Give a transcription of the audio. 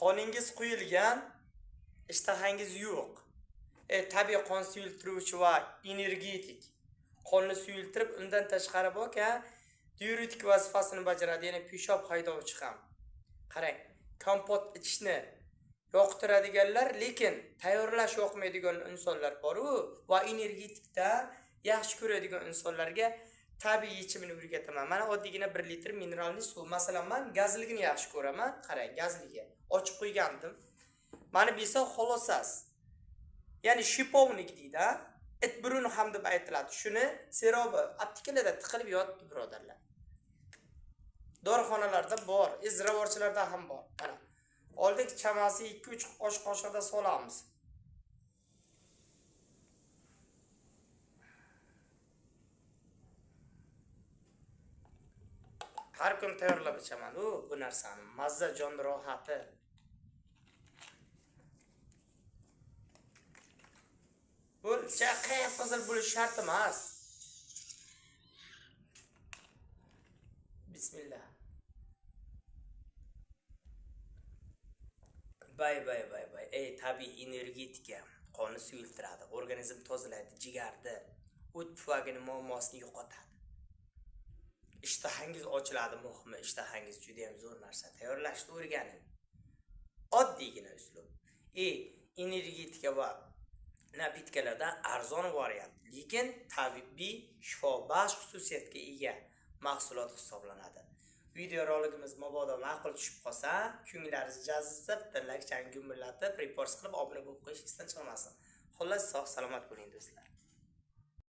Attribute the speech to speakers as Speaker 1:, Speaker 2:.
Speaker 1: qoningiz quyilgan, ishtahangiz yo'q. Tabiiy qon suyultiruvchi va energetik. Qonni suyultirib, undan tashqari bo'lka, diuretik vazifasini bajaradi, ya'ni peshob haydovchi ham. Qarang, kompot ichishni yoqtiradiganlar, lekin tayyorlash yoqmaydigan insonlar bor-ku va energetikda yaxshi ko'radigan insonlarga tabiiy yechimini o'rgataman. Mana oddiygina 1 litr mineralli suv. Masalan, men gazligini yaxshi ko'raman. Qarang, gazliga ochib qo'ygandim. Mana bilsa xolosas. Ya'ni shipovnik deydi, it burun ham deb aytiladi. Shuni serobi aptekalarda tiqilib yotdi, birodarlar. Dorixonalarda bor, izravorchilarda ham bor. Mana oldik, chamasi 2-3 osh qoshiqda solamiz. Har kun tayyorlab ichaman bu narsani. Mazza, jon rohati. Bu qiyqizil bo'lish shart emas. Bismillah. Bay. Tabiiy energetika qonni suyultiradi, organizm tozalaydi, jigarni, o't pufagini muammosini yo'qotadi. Ishtahangiz ochiladi, muhimi ishtahangiz juda ham zo'r narsa. Tayyorlashni o'rganing. Oddiygina uslub. Energetika va napitkalarda arzon variant, lekin tabiiy shifobaxsh xususiyatga ega mahsulot hisoblanadi. Video roligimiz mabodo ma'qul tushib qolsa, ko'nglingiz jazizlab, like changni gumillatib, report qilib, obuna bo'lib qo'yishingiz esdan chiqmasin. Xullas, sog' salomat bo'ling do'stlar.